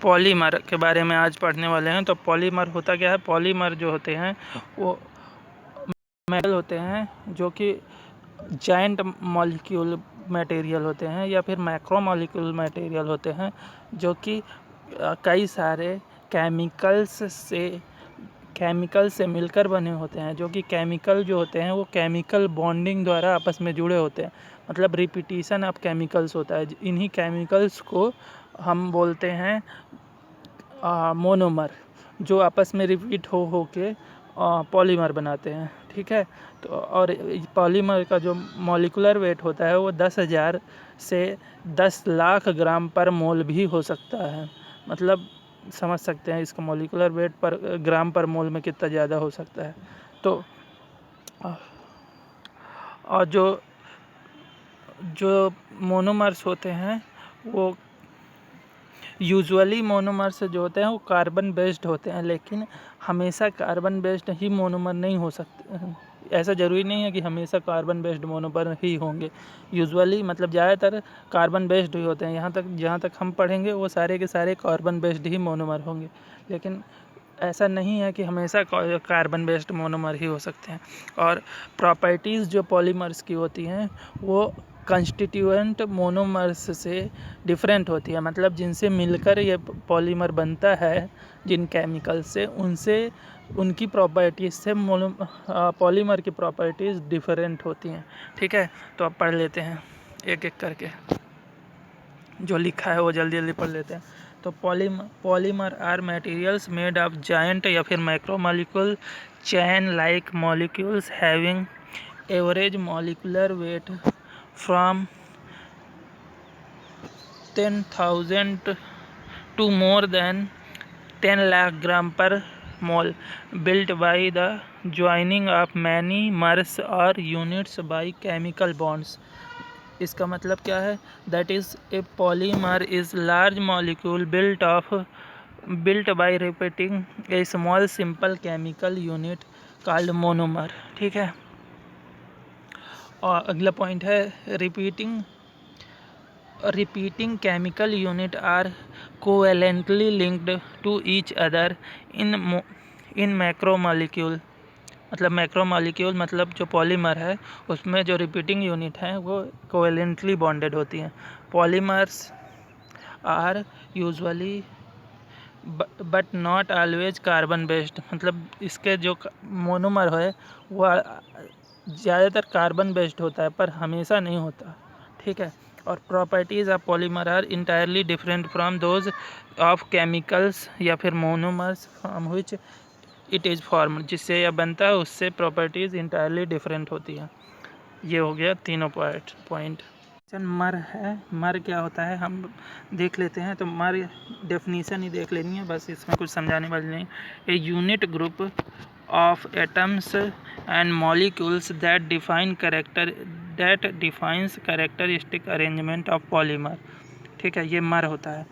Polymer के बारे में आज पढ़ने वाले हैं। तो पॉलीमर होता क्या है? पॉलीमर जो होते हैं वो मेटल होते हैं जो कि जाइंट मॉलिक्यूल मटेरियल होते हैं या फिर मैक्रो मॉलिक्यूल मटेरियल होते हैं जो कि कई सारे केमिकल से मिलकर बने होते हैं, जो कि केमिकल जो होते हैं वो केमिकल बॉन्डिंग द्वारा आपस में जुड़े होते हैं, मतलब रिपीटिशन ऑफ केमिकल्स होता है। इन्हीं केमिकल्स को हम बोलते हैं मोनोमर, जो आपस में रिपीट हो के पॉलीमर बनाते हैं। ठीक है, तो और पॉलीमर का जो मॉलिक्यूलर वेट होता है वो 10,000 से 10 लाख ग्राम पर मोल भी हो सकता है। मतलब समझ सकते हैं इसका मॉलिक्यूलर वेट पर ग्राम पर मोल में कितना ज़्यादा हो सकता है। तो और जो मोनोमर्स होते हैं वो यूजुअली मोनोमर्स जो होते हैं वो कार्बन बेस्ड होते हैं, लेकिन हमेशा कार्बन बेस्ड ही मोनोमर नहीं हो सकते। ऐसा ज़रूरी नहीं है कि हमेशा कार्बन बेस्ड मोनोमर ही होंगे। यूजुअली मतलब ज़्यादातर कार्बन बेस्ड ही होते हैं। जहाँ तक हम पढ़ेंगे वो सारे के सारे कार्बन बेस्ड ही मोनोमर होंगे, लेकिन ऐसा नहीं है कि हमेशा कार्बन बेस्ड मोनोमर ही हो सकते हैं। और प्रॉपर्टीज़ जो पॉलीमर्स की होती हैं वो कंस्टिट्यूएंट मोनोमर्स से डिफरेंट होती है, मतलब जिनसे मिलकर ये पॉलीमर बनता है, जिन केमिकल से, उनसे उनकी प्रॉपर्टीज़ से पॉलीमर की प्रॉपर्टीज़ डिफरेंट होती हैं। ठीक है, तो अब पढ़ लेते हैं एक एक करके, जो लिखा है वो जल्दी जल्दी पढ़ लेते हैं। तो polymer are materials made of giant या फिर macro molecule chain like molecules having average molecular weight from 10,000 to more than 10 lakh gram per mole, built by the joining of many mers or units by chemical bonds। इसका मतलब क्या है? That is, a polymer is large molecule built by repeating a small simple chemical unit called monomer। ठीक है, और अगला point है repeating chemical unit are covalently linked to each other in macromolecule। मतलब मैक्रोमॉलिक्यूल मतलब जो पॉलीमर है उसमें जो रिपीटिंग यूनिट है वो कोवेलेंटली बॉन्डेड होती हैं। Polymers are usually but not always carbon based, मतलब इसके जो मोनोमर है वो ज़्यादातर कार्बन बेस्ड होता है पर हमेशा नहीं होता। ठीक है, और properties of polymer are entirely different from those of chemicals या फिर monomers from which it is formed. जिससे यह बनता है उससे प्रॉपर्टीज़ इंटायरली डिफरेंट होती है। ये हो गया तीनों पॉइंट। मर है, मर क्या होता है हम देख लेते हैं। तो मर डेफिनीशन ही देख लेनी है, बस इसमें कुछ समझाने वाली नहीं। A unit group of atoms and molecules that defines characteristic arrangement of polymer. ठीक है, ये मर होता है।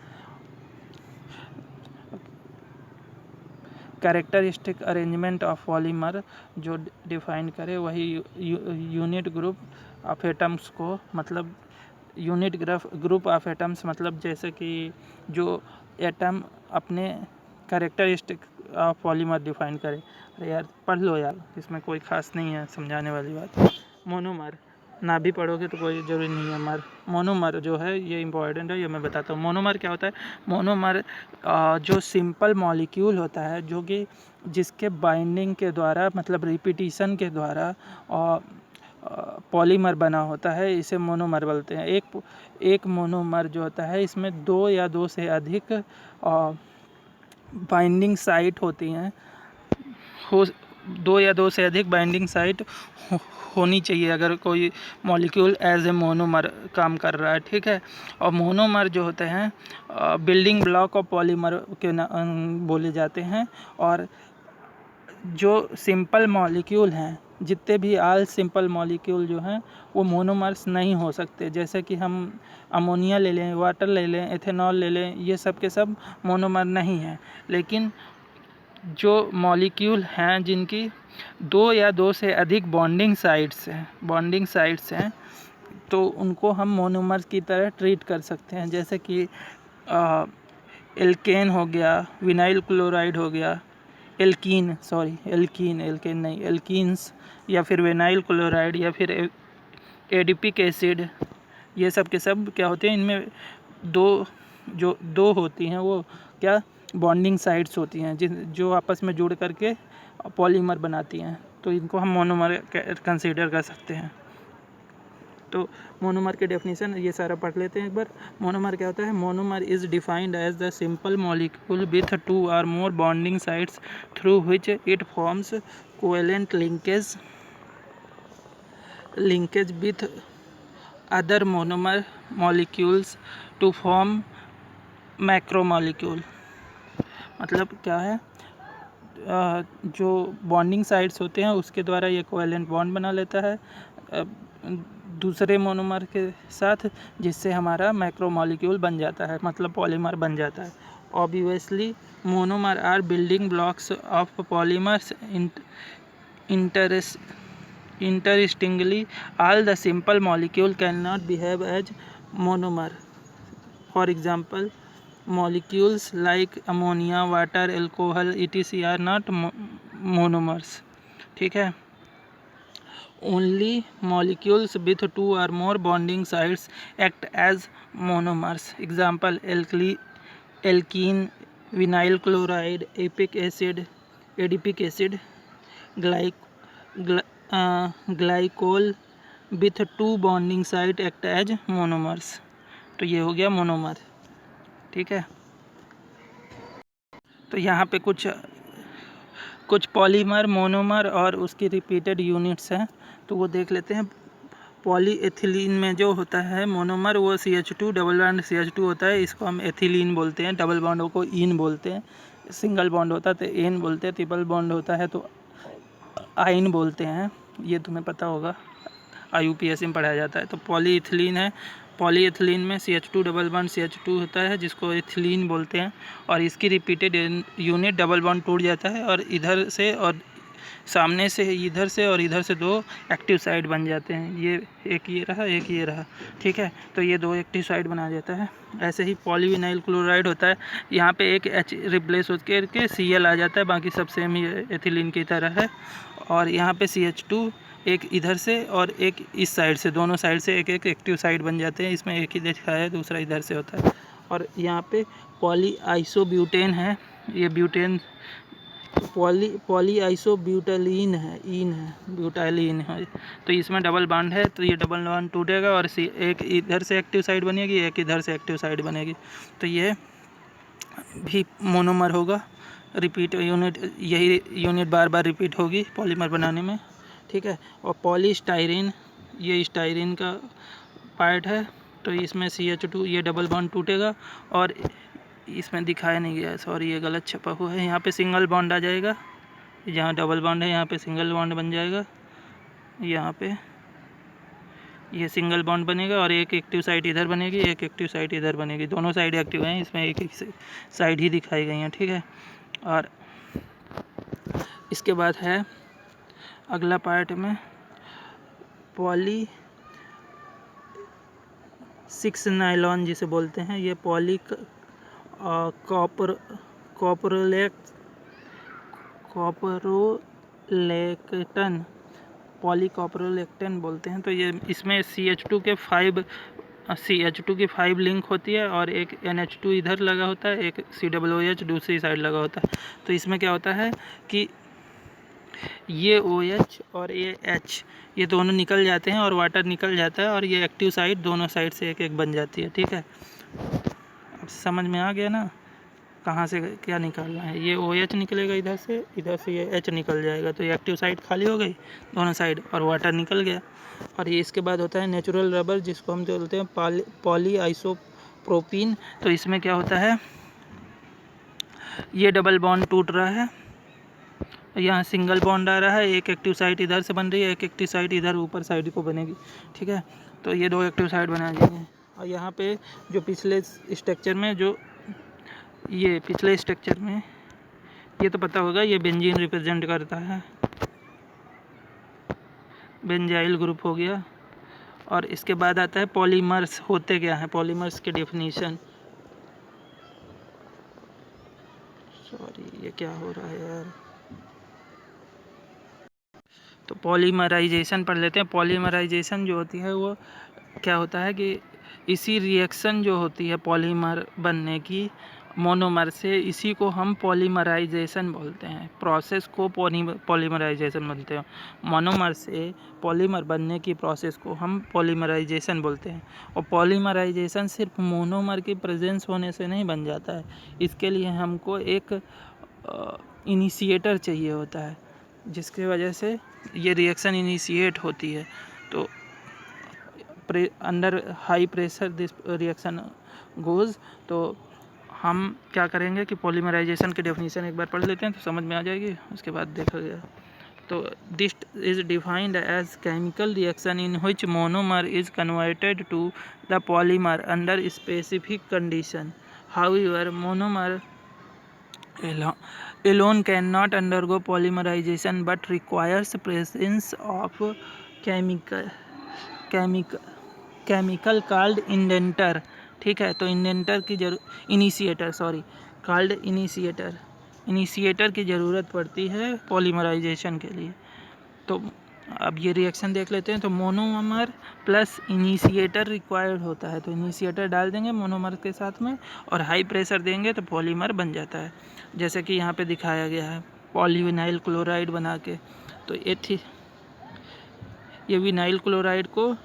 कैरेक्टरिस्टिक अरेंजमेंट ऑफ पॉलीमर जो डिफाइन करे वही यूनिट ग्रुप ऑफ एटम्स को, मतलब यूनिट ग्रुप ऑफ एटम्स मतलब जैसे कि जो एटम अपने कैरेक्टरिस्टिक ऑफ पॉलीमर डिफाइन करे। अरे यार पढ़ लो यार, इसमें कोई ख़ास नहीं है समझाने वाली बात। मोनोमर ना भी पढ़ोगे तो कोई ज़रूरी नहीं है। मोनोमर जो है ये इम्पॉर्टेंट है, ये मैं बताता हूँ। मोनोमर क्या होता है? मोनोमर जो सिंपल मॉलिक्यूल होता है जो कि जिसके बाइंडिंग के द्वारा मतलब रिपीटिशन के द्वारा पॉलीमर बना होता है, इसे मोनोमर बोलते हैं। एक मोनोमर जो होता है इसमें 2 या 2 से अधिक बाइंडिंग साइट होती हैं। 2 या 2 से अधिक बाइंडिंग साइट होनी चाहिए अगर कोई मॉलिक्यूल एज ए मोनोमर काम कर रहा है। ठीक है, और मोनोमर जो होते हैं बिल्डिंग ब्लॉक ऑफ पॉलीमर के बोले जाते हैं। और जो सिंपल मॉलिक्यूल हैं, जितने भी ऑल सिंपल मॉलिक्यूल जो हैं वो मोनोमर्स नहीं हो सकते। जैसे कि हम अमोनिया ले लें, वाटर ले लें, एथेनॉल ले लें, ये सब के सब मोनोमर नहीं हैं। लेकिन जो मॉलिक्यूल हैं जिनकी 2 या 2 से अधिक बॉन्डिंग साइट्स हैं तो उनको हम मोनोमर्स की तरह ट्रीट कर सकते हैं। जैसे कि एल्केन हो गया, विनाइल क्लोराइड हो गया, एल्कीन नहीं, एल्कीन्स, या फिर विनाइल क्लोराइड, या फिर एडिपिक एसिड, ये सब के सब क्या होते हैं, इनमें दो होती हैं, वो क्या बॉन्डिंग साइट्स होती हैं जो आपस में जुड़ करके पॉलीमर बनाती हैं, तो इनको हम मोनोमर कंसीडर कर सकते हैं। तो मोनोमर की डेफिनेशन ये सारा पढ़ लेते हैं एक बार। मोनोमर क्या होता है? Monomer is defined as the simple molecule with 2 or more bonding sites through which it forms covalent linkage with other monomer molecules to form macromolecule. मतलब क्या है, जो बॉन्डिंग साइट्स होते हैं उसके द्वारा ये कोवेलेंट बॉन्ड बना लेता है दूसरे मोनोमर के साथ, जिससे हमारा मैक्रोमॉलिक्यूल बन जाता है, मतलब पॉलीमर बन जाता है। Obviously monomer are building blocks of polymers interestingly all the simple molecule cannot behave as monomer. For example, molecules like ammonia, water, alcohol etc are not monomers. ठीक है, only molecules with 2 or more bonding sites act as monomers. Example, alkene, vinyl chloride, adipic acid, glycol with 2 bonding site act as monomers. तो ये हो गया monomer. ठीक है, तो यहाँ पे कुछ पॉलीमर, मोनोमर और उसकी रिपीटेड यूनिट्स हैं, तो वो देख लेते हैं। पॉलीएथिलीन में जो होता है मोनोमर, वो CH2 डबल बॉन्ड CH2 होता है, इसको हम एथिलीन बोलते हैं। डबल बॉन्ड को इन बोलते हैं, सिंगल बॉन्ड होता है तो एन बोलते हैं, ट्रिपल बॉन्ड होता है तो आइन बोलते हैं। ये तुम्हें पता होगा, IUPAC में पढ़ाया जाता है। तो पॉलीएथिलीन है, पॉलीएथिलीन में CH2 डबल बॉन्ड CH2 होता है जिसको एथिलीन बोलते हैं, और इसकी रिपीटेड यूनिट डबल बॉन्ड टूट जाता है और इधर से और सामने से, इधर से और इधर से 2 एक्टिव साइड बन जाते हैं। ये एक ये रहा, एक ये रहा। ठीक है, तो ये 2 एक्टिव साइड बना देता है। ऐसे ही पॉलीविनाइल क्लोराइड होता है, यहाँ पे एक H रिप्लेस होकर के Cl आ जाता है, बाकी सब सेम ही एथिलीन की तरह है। और यहाँ पे CH2 एक इधर से और एक इस साइड से, दोनों साइड से एक एक एक्टिव साइड बन जाते हैं। इसमें एक ही दिखाया है, दूसरा इधर से होता है। और यहाँ पे पॉलीआइसोब्यूटेन है, ये ब्यूटेन पॉलीआइसोब्यूटालीन है, ब्यूटालीन है। तो इसमें डबल बॉन्ड है, तो ये डबल बॉन्ड टूटेगा और एक इधर से एक्टिव साइड बनेगी, एक इधर से एक्टिव साइड बनेगी, तो ये भी मोनोमर होगा। रिपीट यूनिट, यही यूनिट बार बार रिपीट होगी पॉलीमर बनाने में। ठीक है, और पॉलीस्टाइरीन, ये स्टाइरीन का पार्ट है, तो इसमें CH2 ये डबल बॉन्ड टूटेगा, और इसमें दिखाया नहीं गया है, सॉरी ये गलत छपा हुआ है। यहाँ पे सिंगल बॉन्ड आ जाएगा, जहाँ डबल बॉन्ड है यहाँ पे सिंगल बॉन्ड बन जाएगा। यहाँ पे ये सिंगल बॉन्ड बनेगा और एक एक्टिव साइड इधर बनेगी, एक एक्टिव साइड इधर बनेगी। दोनों साइड एक्टिव हैं, इसमें एक साइड ही दिखाई गई हैं। ठीक है, और इसके बाद है अगला पार्ट में पॉली 6 नाइलॉन जिसे बोलते हैं। ये पॉलीकॉपरोलेक्टन बोलते हैं। तो ये इसमें CH2 की 5 लिंक होती है और एक NH2 इधर लगा होता है, एक COOH दूसरी साइड लगा होता है। तो इसमें क्या होता है कि ये OH और ये H ये दोनों निकल जाते हैं और वाटर निकल जाता है, और ये एक्टिव साइड दोनों साइड से एक एक बन जाती है। ठीक है, अब समझ में आ गया ना कहाँ से क्या निकालना है। ये OH निकलेगा इधर से ये H निकल जाएगा, तो ये एक्टिव साइड खाली हो गई दोनों साइड और वाटर निकल गया। और ये इसके बाद होता है नेचुरल रबर, जिसको हम बोलते हैं पॉलीआइसोप्रोपीन। तो इसमें क्या होता है, ये डबल बॉन्ड टूट रहा है, यहाँ सिंगल बॉन्ड आ रहा है, एक एक्टिव साइड इधर से बन रही है, एक एक्टिव साइड इधर ऊपर साइड को बनेगी। ठीक है, तो ये 2 एक्टिव साइड बना देंगे। और यहाँ पे जो पिछले स्ट्रक्चर में ये तो पता होगा, ये बेंजीन रिप्रेजेंट करता है, बेंजाइल ग्रुप हो गया। और इसके बाद आता है पॉलीमर्स। होते क्या हैं पॉलीमर्स की डेफिनेशन। सॉरी, ये क्या हो रहा है यार। तो पॉलीमराइजेशन पढ़ लेते हैं। पॉलीमराइजेशन जो होती है वो क्या होता है कि इसी रिएक्शन जो होती है पॉलीमर बनने की मोनोमर से, इसी को हम पॉलीमराइजेशन बोलते हैं। प्रोसेस को पॉलीमराइजेशन बोलते हैं। मोनोमर से पॉलीमर बनने की प्रोसेस को हम पॉलीमराइजेशन बोलते हैं। और पॉलीमराइजेशन सिर्फ मोनोमर की प्रेजेंस होने से नहीं बन जाता है, इसके लिए हमको एक इनिशिएटर चाहिए होता है, जिसकी वजह से ये रिएक्शन इनिशिएट होती है। तो under high pressure this reaction goes. तो हम क्या करेंगे कि पॉलीमराइजेशन की डेफिनेशन एक बार पढ़ लेते हैं तो समझ में आ जाएगी, उसके बाद देखा गया। तो this is defined as chemical reaction in which monomer is converted to the polymer under specific condition. However monomer alone cannot undergo polymerization but requires presence of chemical called indenter. ठीक है, तो इंडेंटर की initiator की ज़रूरत पड़ती है polymerisation के लिए। तो अब ये रिएक्शन देख लेते हैं। तो मोनोमर प्लस इनिशिएटर रिक्वायर्ड होता है, तो इनिशिएटर डाल देंगे मोनोमर के साथ में और हाई प्रेशर देंगे तो पॉलीमर बन जाता है, जैसे कि यहाँ पे दिखाया गया है पॉलीविनाइल क्लोराइड बना के। तो ये विनाइल क्लोराइड को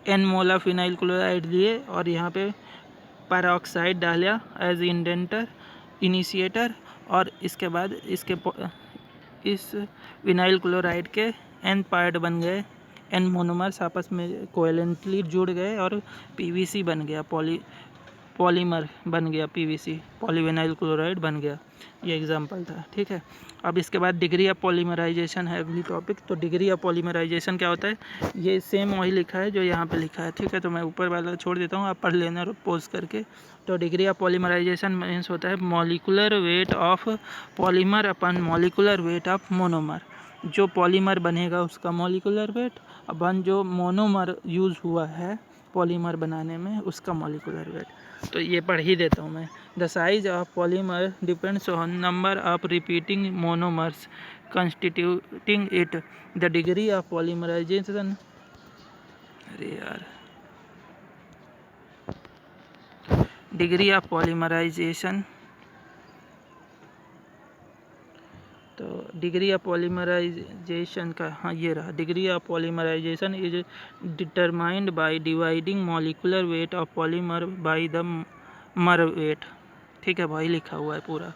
n mole of vinyl chloride दिए और यहाँ पे पैरोक्साइड डाला एज इंडेंटर इनिशिएटर, और इसके बाद इस विनाइल क्लोराइड के एन पार्ट बन गए, एन मोनोमर्स आपस में कोवेलेंटली जुड़ गए और पीवीसी बन गया, पॉलीमर बन गया, पीवीसी पॉलीविनाइल क्लोराइड बन गया। ये एग्जांपल था। ठीक है, अब इसके बाद डिग्री ऑफ पॉलीमराइजेशन है अगली टॉपिक। तो डिग्री ऑफ पॉलीमराइजेशन क्या होता है, ये सेम वही लिखा है जो यहाँ पे लिखा है। ठीक है, तो मैं ऊपर वाला छोड़ देता हूँ, आप पढ़ लेना पोज करके। तो डिग्री ऑफ पॉलीमराइजेशन मीन्स होता है molecular weight of polymer upon molecular weight of monomer. जो पॉलीमर बनेगा उसका मॉलिकुलर वेट, अपन जो मोनोमर यूज़ हुआ है पॉलीमर बनाने में उसका मॉलिकुलर वेट। तो ये पढ़ ही देता हूँ मैं। The size of polymer depends on number of repeating monomers constituting it. The degree of polymerisation, अरे यार, डिग्री ऑफ पॉलीमराइजेशन, तो डिग्री ऑफ पॉलीमराइजेशन का, हाँ ये रहा, degree of polymerisation is determined by dividing molecular weight of polymer by the mer weight. ठीक है भाई, लिखा हुआ है पूरा।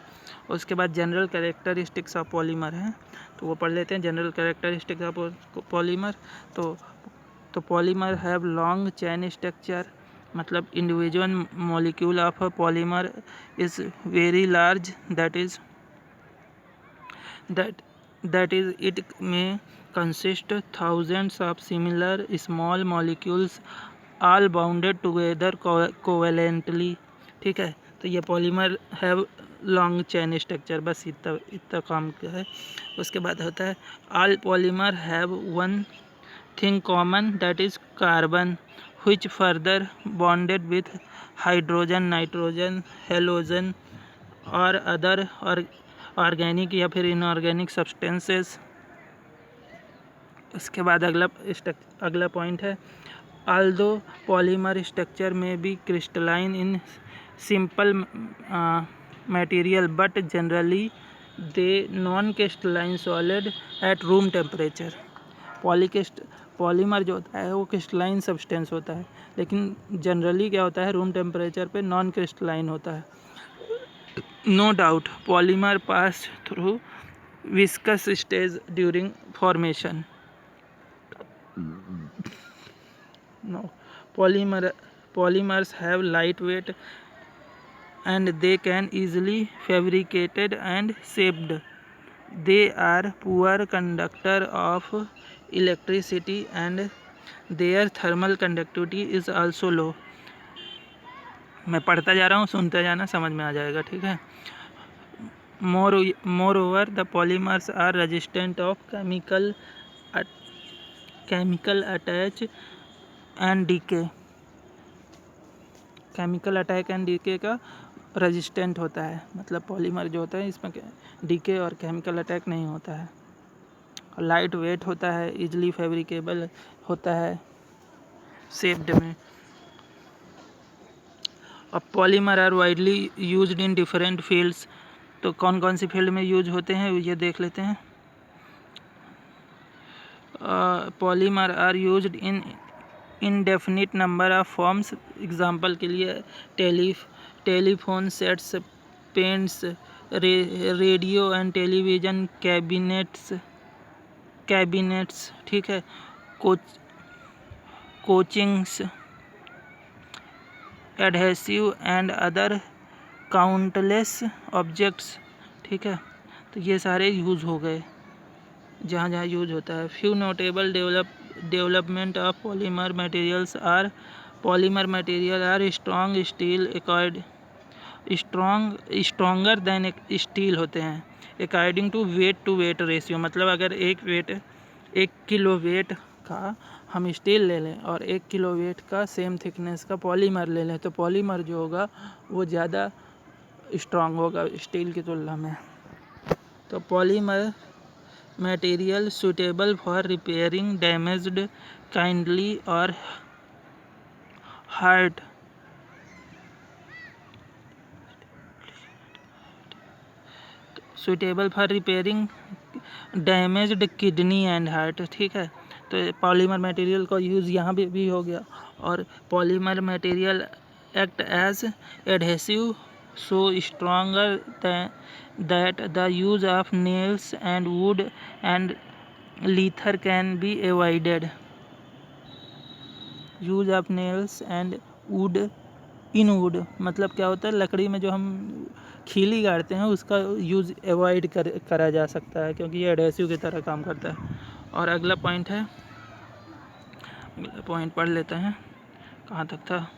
उसके बाद जनरल कैरेक्टरिस्टिक्स ऑफ पॉलीमर हैं, तो वो पढ़ लेते हैं। जनरल कैरेक्टरिस्टिक्स ऑफ पॉलीमर, तो polymer have long chain structure, मतलब individual molecule of a polymer is very large, that is it may consist thousands of similar small molecules all bounded together covalently। ठीक है, तो ये polymer have long chain structure, बस इतना काम का है। उसके बाद होता है all polymer have one thing common, that is carbon which further bonded with hydrogen, nitrogen, halogen और अदर ऑर्गेनिक या फिर इनऑर्गेनिक सब्सटेंसेस। उसके बाद अगला पॉइंट है ऑल्दो पॉलीमर स्ट्रक्चर में be crystalline in simple material but generally they non crystalline solid at room temperature. Polymer जो होता है वो क्रिस्टलाइन सब्सटेंस होता है, लेकिन जनरली क्या होता है, रूम टेम्परेचर पे नॉन क्रिस्टलाइन होता है। No doubt polymer pass through viscous stage during formation. No, polymers have light weight and they can easily fabricated and shaped. They are poor conductor of electricity and their thermal conductivity is also low। मैं पढ़ता जा रहा हूँ, सुनते जाना, समझ में आ जाएगा। ठीक है, moreover the polymers are resistant of chemical attach and decay। Chemical attack and decay का रेजिस्टेंट होता है, मतलब पॉलीमर जो होता है इसमें डीके और केमिकल अटैक नहीं होता है। लाइट वेट होता है, इजली फैब्रिकेबल होता है शेप्ड में। अब polymer are widely used in different fields, तो कौन कौन सी फील्ड में यूज होते हैं ये देख लेते हैं। Polymer are used in indefinite number of forms, example के लिए telephone sets, paints, radio and television cabinets, ठीक है, coatings, adhesive and other countless objects, ठीक है। तो ये सारे यूज़ हो गए जहाँ जहाँ यूज होता है। Few notable development of polymer materials are strong steel stronger than steel होते हैं अकॉर्डिंग टू वेट रेशियो, मतलब अगर 1 किलो वेट का हम स्टील ले लें और 1 किलो वेट का सेम थिकनेस का पॉलीमर ले लें तो पॉलीमर जो होगा वो ज़्यादा स्ट्रॉन्ग होगा स्टील की तुलना में। तो polymer material suitable for repairing damaged kidney और heart suitable for repairing damaged kidney and heart, ठीक है। तो पॉलीमर मटेरियल का यूज़ यहाँ भी हो गया। और polymer material act as adhesive so stronger that the use of nails and wood and leather can be avoided. Use of nails and would in would मतलब क्या होता है, लकड़ी में जो हम खीली गाड़ते हैं उसका यूज़ एवॉइड करा जा सकता है क्योंकि ये एडहेसिव की तरह काम करता है। और अगला पॉइंट है, अगला पॉइंट पढ़ लेते हैं, कहाँ तक था।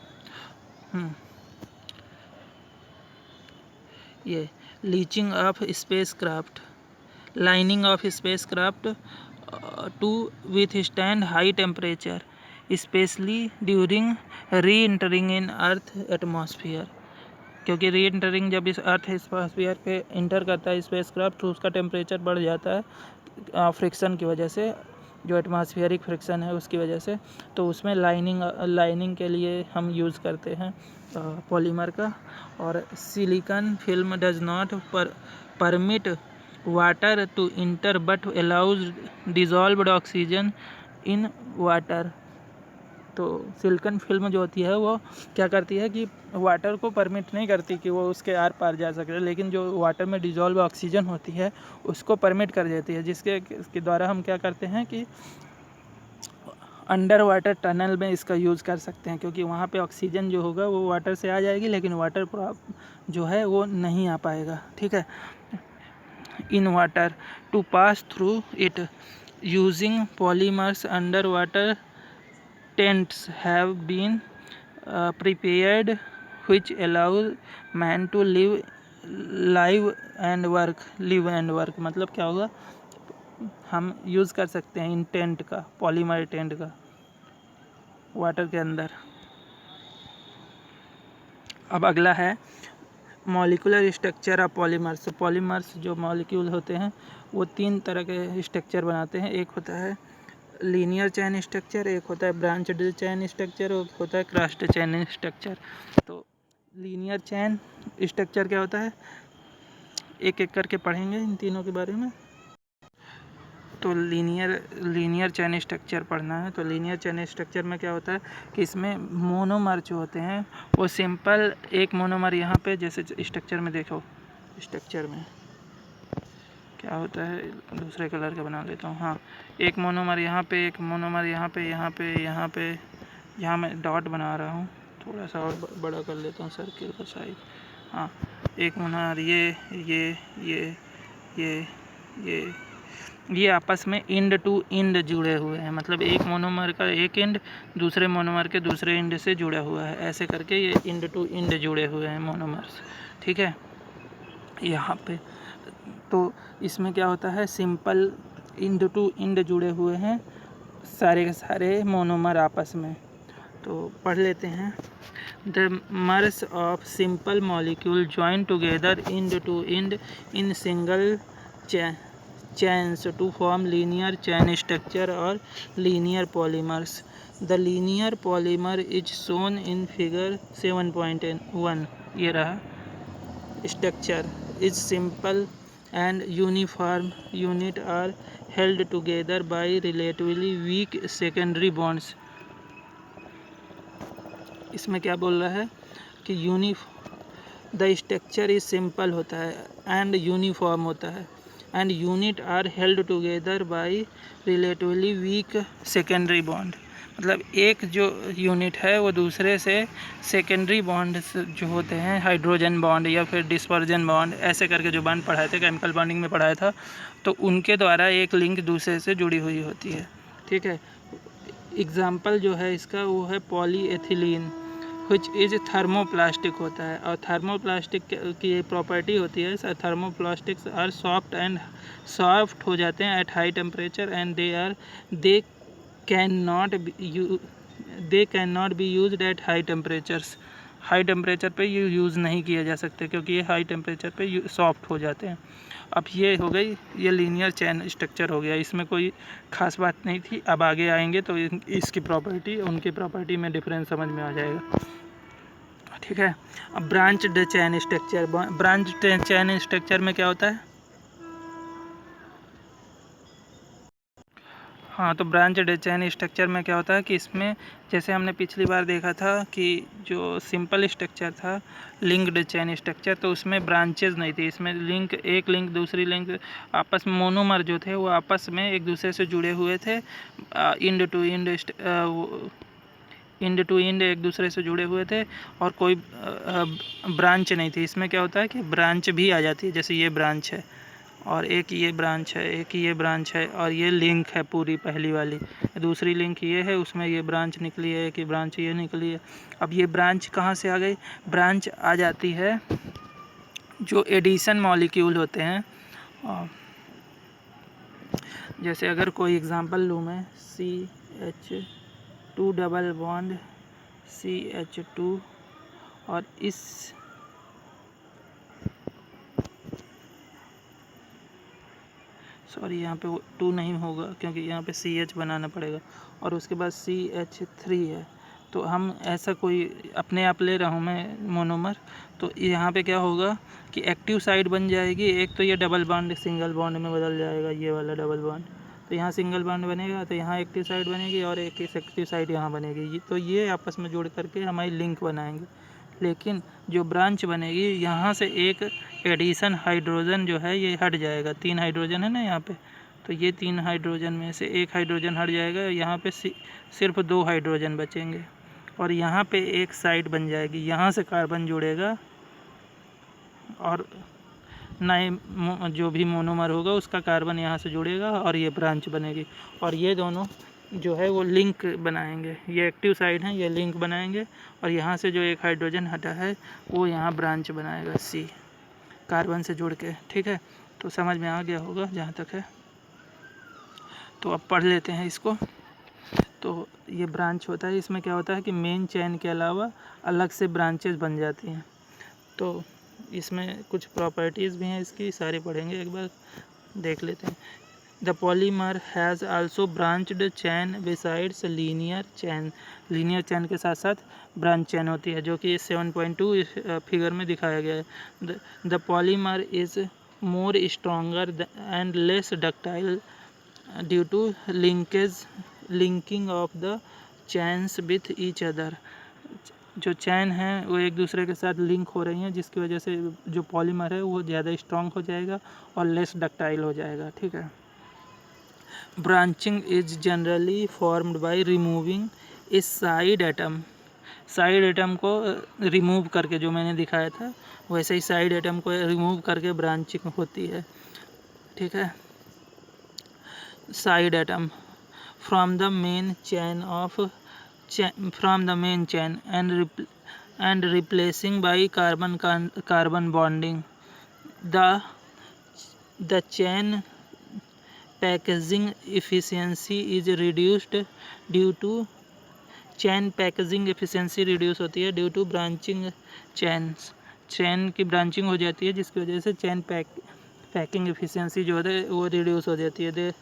ये leaching of spacecraft, lining of spacecraft to withstand high temperature specially during reentering in earth atmosphere, क्योंकि री एंटरिंग जब इस अर्थ एटमॉस्फेयर पे इंटर करता है स्पेस क्राफ्ट तो उसका टेम्परेचर बढ़ जाता है फ्रिक्शन की वजह से, जो एटमॉस्फेरिक फ्रिक्शन है उसकी वजह से। तो उसमें लाइनिंग के लिए हम यूज़ करते हैं पॉलीमर का। और silicon film does not permit water to enter but allows dissolved oxygen in water. तो सिलिकॉन फिल्म जो होती है वो क्या करती है कि वाटर को परमिट नहीं करती कि वो उसके आर पार जा सके, लेकिन जो वाटर में डिजॉल्व ऑक्सीजन होती है उसको परमिट कर देती है, जिसके द्वारा हम क्या करते हैं कि अंडर वाटर टनल में इसका यूज़ कर सकते हैं, क्योंकि वहाँ पे ऑक्सीजन जो होगा वो वाटर से आ जाएगी लेकिन वाटर जो है वो नहीं आ पाएगा, ठीक है। In water to pass through it using polymers under water tents have been prepared which allow man to live and work मतलब क्या होगा, हम यूज़ कर सकते हैं इन टेंट का, पॉलीमर टेंट का वाटर के अंदर। अब अगला है molecular structure of polymers. Polymers जो मॉलिक्यूल होते हैं वो 3 तरह के स्ट्रक्चर बनाते हैं। एक होता है लीनियर चेन स्ट्रक्चर, एक होता है ब्रांच्ड चेन स्ट्रक्चर और होता है क्रस्ट चेन स्ट्रक्चर। तो लीनियर चेन स्ट्रक्चर क्या होता है, एक एक करके पढ़ेंगे इन तीनों के बारे में। तो लीनियर चेन स्ट्रक्चर पढ़ना है। तो लीनियर चेन स्ट्रक्चर में क्या होता है कि इसमें मोनोमर जो होते हैं वो सिंपल एक मोनोमर यहाँ पे, जैसे स्ट्रक्चर में देखो, स्ट्रक्चर में क्या होता है, दूसरे कलर का बना लेता हूँ। हाँ, एक मोनोमर यहाँ पे, एक मोनोमर यहाँ मैं डॉट बना रहा हूँ, थोड़ा सा और बड़ा कर लेता हूँ सर्किल का साइज। हाँ, एक मोनोमर ये आपस में इंड टू इंड जुड़े हुए हैं, मतलब एक मोनोमर का एक एंड दूसरे मोनोमर के दूसरे एंड से जुड़ा हुआ है, ऐसे करके ये इंड टू इंड जुड़े हुए हैं मोनोमर्स, ठीक है। यहाँ पे तो इसमें क्या होता है, सिंपल इंड टू इंड जुड़े हुए हैं सारे के सारे मोनोमर आपस में। तो पढ़ लेते हैं। The merge of simple molecule joined together end to end in single chains to form linear chain structure or linear polymers. The linear polymer is shown in figure 7.1. ये रहा. Structure is simple and uniform. Unit are held together by relatively weak secondary bonds. इसमें क्या बोल रहा है कि the structure is simple होता है एंड यूनिफॉर्म होता है and unit are held together by relatively weak secondary bond. मतलब एक जो यूनिट है वो दूसरे से सेकेंडरी बॉन्ड जो होते हैं, हाइड्रोजन बॉन्ड या फिर डिस्पर्जन बॉन्ड, ऐसे करके जो बॉन्ड पढ़ाए थे, केमिकल बॉन्डिंग में पढ़ाया था, तो उनके द्वारा एक लिंक दूसरे से जुड़ी हुई होती है. ठीक है. एग्जाम्पल जो है इसका वो है पॉलीएथिलीन विच इज थर्मोप्लास्टिक होता है. और थर्मोप्लास्टिक की प्रॉपर्टी होती है, थर्मोप्लास्टिक्स आर सॉफ्ट हो जाते हैं at high temperature and they can not be used at high temperatures. High temperature पे ये यूज़ नहीं किए जा सकते क्योंकि ये हाई टेम्परेचर पे सॉफ्ट हो जाते हैं. अब ये हो गई, ये लीनियर चैन स्ट्रक्चर हो गया. इसमें कोई ख़ास बात नहीं थी. अब आगे आएंगे तो इसकी प्रॉपर्टी, उनकी प्रॉपर्टी में डिफरेंस समझ में आ जाएगा. ठीक है. अब ब्रांच्ड चैन स्ट्रक्चर. ब्रांच्ड चैन स्ट्रक्चर में क्या होता है? हाँ, तो ब्रांच्ड चैन स्ट्रक्चर में क्या होता है कि इसमें जैसे हमने पिछली बार देखा था कि जो सिंपल स्ट्रक्चर था, लिंक्ड चैन स्ट्रक्चर, तो उसमें ब्रांचेज नहीं थी. इसमें एक लिंक दूसरी लिंक आपस में, मोनोमर जो थे वो आपस में एक दूसरे से जुड़े हुए थे. इंड टू इंड एक दूसरे से जुड़े हुए थे और कोई ब्रांच नहीं थी. इसमें क्या होता है कि ब्रांच भी आ जाती है. जैसे ये ब्रांच है और एक ये ब्रांच है, एक ये ब्रांच है और ये लिंक है पूरी पहली वाली. दूसरी लिंक ये है, उसमें ये ब्रांच निकली है, कि ब्रांच ये निकली है. अब ये ब्रांच कहाँ से आ गई? ब्रांच आ जाती है जो एडिशन मॉलिक्यूल होते हैं. जैसे अगर कोई एग्जांपल लूँ मैं, CH2 डबल बॉन्ड CH2 और इस सॉरी यहाँ पे 2 नहीं होगा क्योंकि यहाँ पे CH बनाना पड़ेगा और उसके बाद CH3 है. तो हम ऐसा कोई अपने आप ले रहा हूँ मैं मोनोमर. तो यहाँ पे क्या होगा कि एक्टिव साइड बन जाएगी. एक तो ये डबल बॉन्ड सिंगल बॉन्ड में बदल जाएगा, ये वाला डबल बॉन्ड. तो यहाँ सिंगल बॉन्ड बनेगा तो यहाँ एक्टिव साइड बनेगी और एक एक्टिव साइड यहाँ बनेगी. तो ये आपस में जोड़ करके हमारी लिंक बनाएंगे. लेकिन जो ब्रांच बनेगी, यहाँ से एक एडिशन हाइड्रोजन जो है ये हट जाएगा. 3 हाइड्रोजन है ना यहाँ पे, तो ये 3 हाइड्रोजन में से एक हाइड्रोजन हट जाएगा. यहाँ पे सिर्फ 2 हाइड्रोजन बचेंगे और यहाँ पे एक साइड बन जाएगी. यहाँ से कार्बन जुड़ेगा और नए जो भी मोनोमर होगा उसका कार्बन यहाँ से जुड़ेगा और ये ब्रांच बनेगी. और ये दोनों जो है वो लिंक बनाएंगे. ये एक्टिव साइड है, ये लिंक बनाएंगे और यहाँ से जो एक हाइड्रोजन हटा है वो यहाँ ब्रांच बनाएगा C कार्बन से जुड़ के. ठीक है. तो समझ में आ गया होगा जहाँ तक है. तो अब पढ़ लेते हैं इसको. तो ये ब्रांच होता है. इसमें क्या होता है कि मेन चैन के अलावा अलग से ब्रांचेस बन जाती हैं. तो इसमें कुछ प्रॉपर्टीज़ भी हैं इसकी, सारे पढ़ेंगे, एक बार देख लेते हैं. The polymer has also branched chain besides linear chain. Linear chain के साथ साथ ब्रांच चैन होती है, जो कि 7.2 फिगर में दिखाया गया है. The polymer is more stronger and less ductile due to linking of the chains with each other. जो चैन है वो एक दूसरे के साथ लिंक हो रही हैं, जिसकी वजह से जो पॉलीमर है वो ज़्यादा स्ट्रॉन्ग हो जाएगा और लेस डक्टाइल हो जाएगा. ठीक है. Branching is generally formed by removing A side atom. Side atom को रिमूव करके, जो मैंने दिखाया था वैसे ही साइड एटम को रिमूव करके ब्रांचिंग होती है. ठीक है. Side atom from the main chain and replacing by carbon bonding. The chain packaging efficiency is reduced due to chain packaging efficiency reduce होती है ड्यू टू ब्रांचिंग चैन की ब्रांचिंग हो जाती है, जिसकी वजह से चैन पैकिंग एफिशिएंसी जो है वो रिड्यूस हो जाती है,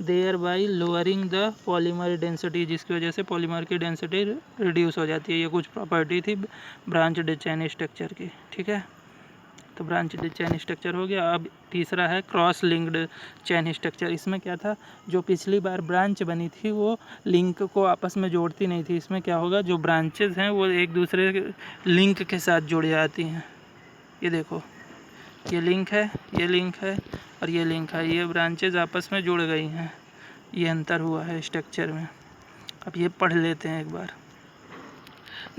thereby lowering the polymer density, जिसकी वजह से पॉलीमर की डेंसिटी रिड्यूस हो जाती है। ये कुछ प्रॉपर्टी थी ब्रांच्ड चैन स्ट्रक्चर की। ठीक है, तो ब्रांच्ड चैन स्ट्रक्चर हो गया। अब तीसरा है क्रॉस लिंक्ड चैन स्ट्रक्चर। इसमें क्या था, जो पिछली बार ब्रांच बनी थी वो लिंक को आपस में जोड़ती नहीं थी। इसमें क्या होगा, जो ब्रांचेस हैं वो एक दूसरे लिंक के साथ जुड़ जाती हैं। ये देखो, ये लिंक है, ये लिंक है और ये लिंक है, ये ब्रांचेज आपस में जुड़ गई हैं। ये अंतर हुआ है स्ट्रक्चर में। अब ये पढ़ लेते हैं एक बार।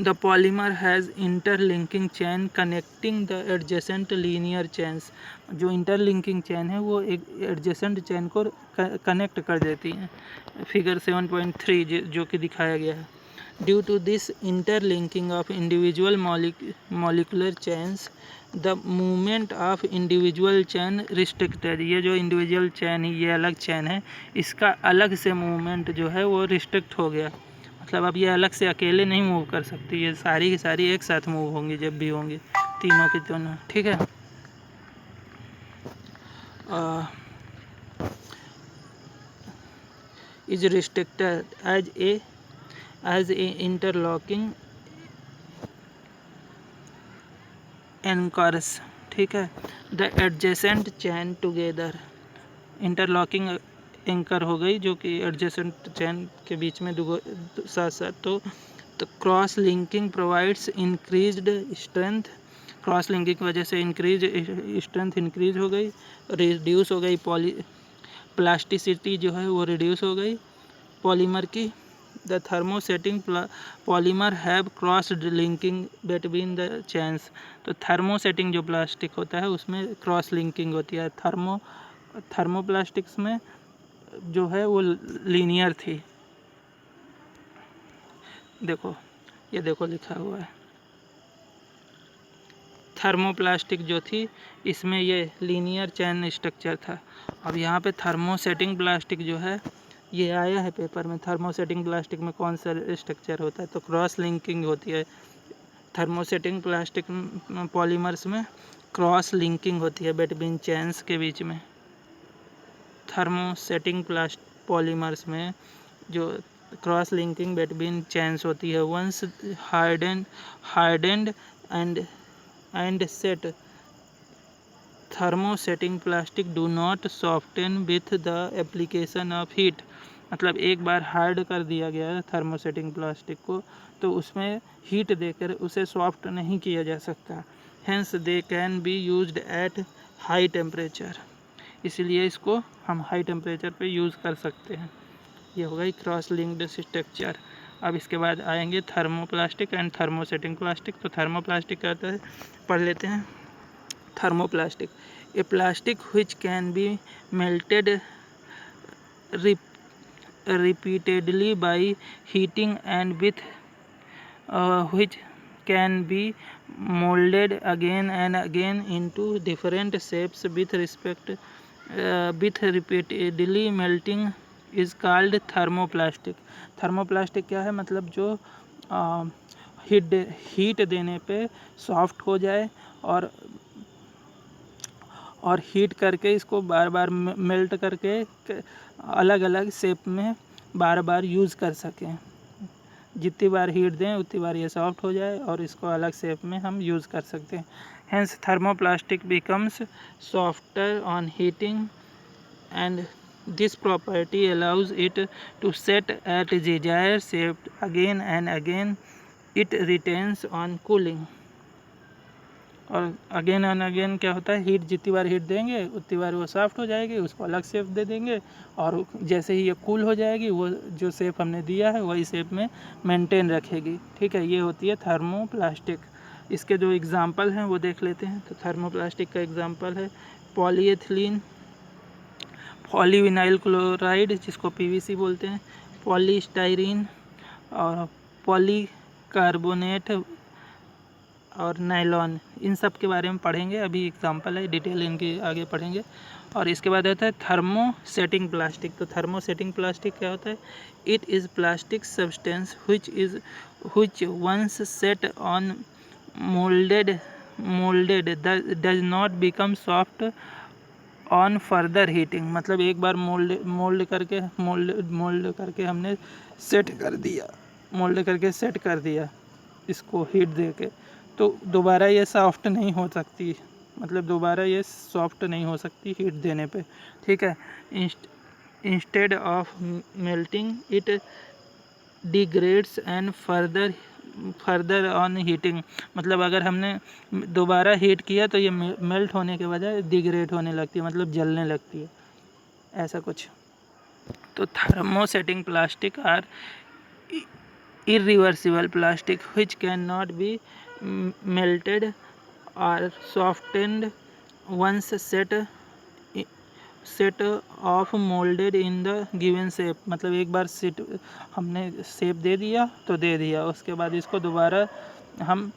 The polymer has interlinking chain connecting the adjacent linear chains. जो इंटरलिंकिंग चैन है वो एक एडजेसेंट चैन को कनेक्ट कर देती हैं। फिगर 7.3 जो कि दिखाया गया है। Due to this interlinking of individual molecular chains the movement of individual chain restricted. ये जो इंडिविजुअल चैन है, ये अलग चैन है, इसका अलग से मूवमेंट जो है वो रिस्ट्रिक्ट हो गया। मतलब अब ये अलग से अकेले नहीं मूव कर सकती, ये सारी की सारी एक साथ मूव होंगी जब भी होंगी, तीनों की तीनों। ठीक है, is restricted as a interlocking anchors. ठीक है, the adjacent chain together. Interlocking anchor हो गई जो कि एडजेसेंट चैन के बीच में साथ साथ। तो cross linking provides increased strength. Cross linking की वजह से स्ट्रेंथ इंक्रीज हो गई, रिड्यूस हो गई प्लास्टिसिटी जो है वो रिड्यूस हो गई पॉलीमर की। The thermosetting polymer have crossed linking between the chains. तो थर्मोसेटिंग जो प्लास्टिक होता है उसमें क्रॉस लिंकिंग होती है। थर्मोप्लास्टिक्स में जो है वो लीनियर थी। देखो, ये देखो लिखा हुआ है, थर्मोप्लास्टिक जो थी इसमें ये लीनियर चैन स्ट्रक्चर था। अब यहाँ पे थर्मोसेटिंग प्लास्टिक जो है, ये आया है पेपर में, थर्मोसेटिंग प्लास्टिक में कौन सा स्ट्रक्चर होता है, तो क्रॉस लिंकिंग होती है। थर्मोसेटिंग प्लास्टिक पॉलीमर्स में क्रॉस लिंकिंग होती है बिटवीन चैन्स के बीच में। थर्मोसेटिंग पॉलीमर्स में जो क्रॉस लिंकिंग बिटवीन चैन्स होती है, once hardened and set thermosetting plastic do not soften with the application of heat. मतलब एक बार हार्ड कर दिया गया है थर्मोसेटिंग प्लास्टिक को, तो उसमें हीट देकर उसे सॉफ्ट नहीं किया जा सकता। Hence they can be used at high temperature. इसलिए इसको हम हाई टेम्परेचर पे यूज़ कर सकते हैं। ये हो गई क्रॉस लिंक्ड स्ट्रक्चर। अब इसके बाद आएंगे थर्मोप्लास्टिक एंड थर्मोसेटिंग प्लास्टिक। तो थर्मोप्लास्टिक कहता है, पढ़ लेते हैं। Thermoplastic, A plastic which can be melted repeatedly by heating and with which can be molded again and again into different shapes with repeatedly melting is called thermoplastic। Thermoplastic क्या है, मतलब जो हीट देने पे सॉफ्ट हो जाए और heat करके इसको बार बार मेल्ट करके अलग अलग शेप में बार बार यूज़ कर सकें। जितनी बार हीट दें उतनी बार ये सॉफ्ट हो जाए और इसको अलग शेप में हम यूज़ कर सकते हैं। Hence thermoplastic becomes softer on heating and this property allows it to set at desired shape again and again it retains on cooling. और अगेन एंड अगेन क्या होता है, हीट जितनी बार हीट देंगे उतनी बार वो सॉफ्ट हो जाएगी, उसको अलग शेप दे देंगे और जैसे ही ये कूल हो जाएगी वो जो शेप हमने दिया है वही शेप में मेंटेन रखेगी। ठीक है, ये होती है थर्मोप्लास्टिक। इसके जो एग्जांपल हैं वो देख लेते हैं। तो थर्मोप्लास्टिक का एग्जांपल है पॉलीएथिलीन, पॉलीविनाइल क्लोराइड जिसको पीवीसी बोलते हैं, पॉलीस्टाइरीन और पॉलीकार्बोनेट और नायलॉन, इन सब के बारे में पढ़ेंगे। अभी एग्जांपल है, डिटेल इनकी आगे पढ़ेंगे। और इसके बाद होता है थर्मोसेटिंग प्लास्टिक। तो थर्मोसेटिंग प्लास्टिक क्या होता है? It is plastic substance which once set on molded does not become soft on further heating। मतलब एक बार मोल्ड करके हमने सेट कर दिया, मोल्ड करके सेट कर दिया इसको हीट दे के, तो दोबारा ये सॉफ्ट नहीं हो सकती, मतलब दोबारा ये सॉफ्ट नहीं हो सकती हीट देने पे, ठीक है। Instead of melting it degrades and further on heating. मतलब अगर हमने दोबारा हीट किया तो ये मेल्ट होने के बजाय डिग्रेड होने लगती है, मतलब जलने लगती है, ऐसा कुछ। तो thermosetting plastic are irreversible plastic which cannot be melted or softened once set of molded in the given shape। मतलब एक बार सेट हमने शेप दे दिया तो दे दिया, उसके बाद इसको दोबारा हम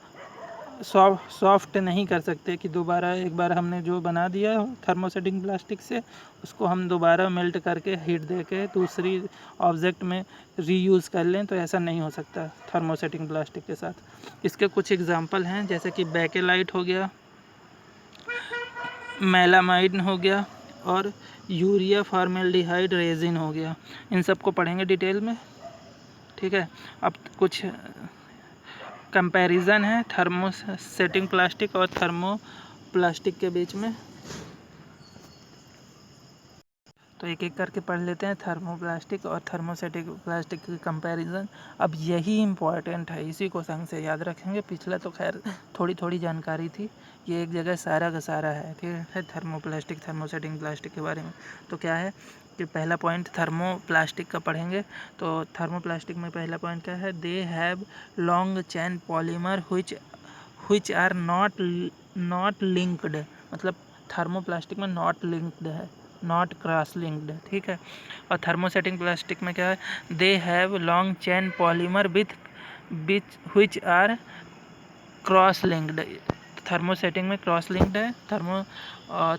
सॉफ्ट नहीं कर सकते कि दोबारा एक बार हमने जो बना दिया थर्मोसेटिंग प्लास्टिक से, उसको हम दोबारा मेल्ट करके हीट दे के दूसरी ऑब्जेक्ट में रीयूज़ कर लें, तो ऐसा नहीं हो सकता थर्मोसेटिंग प्लास्टिक के साथ। इसके कुछ एग्जांपल हैं, जैसे कि बेकेलाइट हो गया, मेलामाइड हो गया, और यूरिया फॉर्मेल्डिहाइड रेजिन हो गया। इन सबको पढ़ेंगे डिटेल में, ठीक है। अब कुछ कंपैरिजन है थर्मोसेटिंग प्लास्टिक और थर्मोप्लास्टिक के बीच में, तो एक एक करके पढ़ लेते हैं थर्मोप्लास्टिक और थर्मोसेटिक प्लास्टिक की कंपैरिजन। अब यही इम्पॉर्टेंट है, इसी को संग से याद रखेंगे। पिछला तो खैर थोड़ी थोड़ी जानकारी थी, ये एक जगह सारा का सारा है, ठीक है। थर्मोप्लास्टिक थर्मोसेटिंग प्लास्टिक के बारे में तो क्या है कि पहला पॉइंट थर्मोप्लास्टिक का पढ़ेंगे। तो थर्मोप्लास्टिक में पहला पॉइंट क्या है? They have long chain polymer which are not linked. मतलब थर्मोप्लास्टिक में नॉट लिंक्ड है, नॉट क्रॉस लिंक्ड है, ठीक है। और थर्मोसेटिंग प्लास्टिक में क्या है? They have long chain polymer which are cross linked. Thermosetting में क्रॉस लिंक्ड है,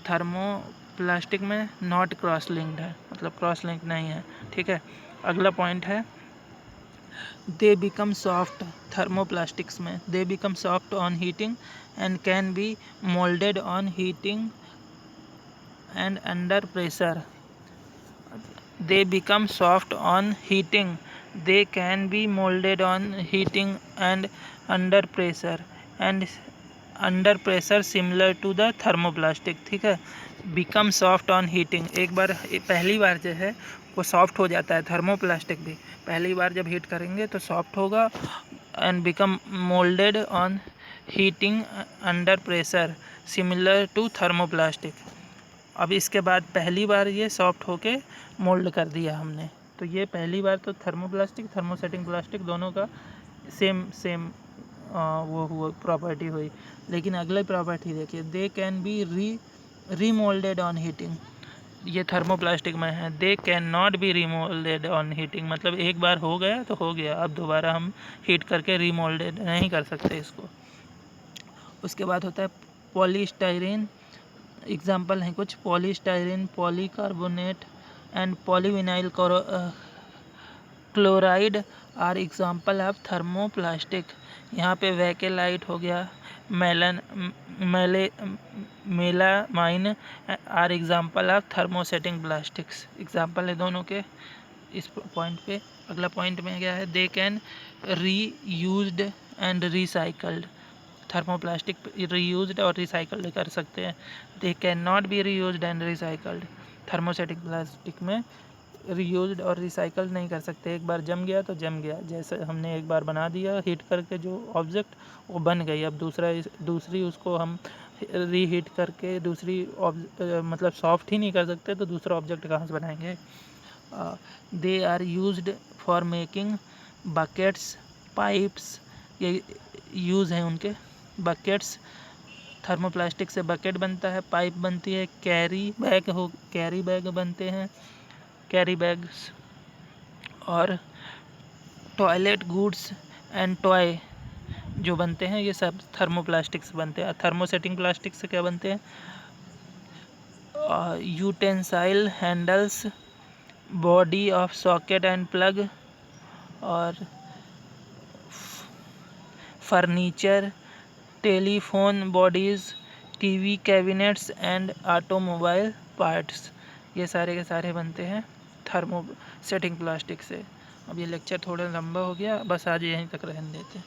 थर्मोप्लास्टिक में नॉट क्रॉस लिंक्ड है, मतलब क्रॉस लिंक नहीं है, ठीक है। अगला पॉइंट है दे बिकम सॉफ्ट। थर्मोप्लास्टिक्स में they become soft on heating and can be moulded on heating and under pressure। They become soft on heating, they can be molded on heating and under pressure similar to the thermoplastic, ठीक है। become soft on heating, एक बार पहली बार जो है वो soft हो जाता है, थर्मोप्लास्टिक भी पहली बार जब हीट करेंगे तो सॉफ्ट होगा। And become moulded on heating under pressure similar to thermoplastic. अब इसके बाद पहली बार ये सॉफ्ट होके मोल्ड कर दिया हमने, तो ये पहली बार तो थर्मोप्लास्टिक थर्मोसेटिंग प्लास्टिक दोनों का सेम वो प्रॉपर्टी हुई। लेकिन अगले प्रॉपर्टी देखिए, they can be remoulded on heating. ये थर्मोप्लास्टिक में है, they can not be remoulded on heating. मतलब एक बार हो गया तो हो गया, अब दोबारा हम हीट करके रीमोल्डेड नहीं कर सकते इसको। उसके बाद होता है पॉलीस्टाइरीन। एग्जाम्पल हैं कुछ, polystyrene, polycarbonate and polyvinyl chloride are example of thermoplastic. यहाँ पे वेकेलाइट हो गया, melamine are example of thermosetting plastics. Example है दोनों के इस पॉइंट पे। अगला पॉइंट में क्या है? दे कैन री used and recycled. Thermoplastic reused और रिसाइकल्ड कर सकते हैं, they can not be reused and recycled. Thermosetting plastic में रीयूज्ड और रिसाइकल्ड नहीं कर सकते, एक बार जम गया तो जम गया, जैसे हमने एक बार बना दिया हीट करके जो ऑब्जेक्ट वो बन गई, अब दूसरी उसको हम रीहीट करके दूसरी मतलब सॉफ्ट ही नहीं कर सकते तो दूसरा ऑब्जेक्ट कहाँ से बनाएंगे। They are used for making buckets, pipes, ये यूज़ हैं उनके। बकेट्स, थर्मोप्लास्टिक से बकेट बनता है, पाइप बनती है, कैरी बैग बनते हैं, कैरी बैग्स, और टॉयलेट गुड्स एंड टॉय जो बनते हैं ये सब थर्मोप्लास्टिक से बनते हैं। थर्मोसेटिंग प्लास्टिक से क्या बनते हैं? Utensil handles, body of socket and plug, और furniture, telephone bodies, TV cabinets and automobile parts, ये सारे के सारे बनते हैं थर्मोसेटिंग प्लास्टिक से। अब ये लेक्चर थोड़ा लंबा हो गया, बस आज यहीं तक रहने देते हैं।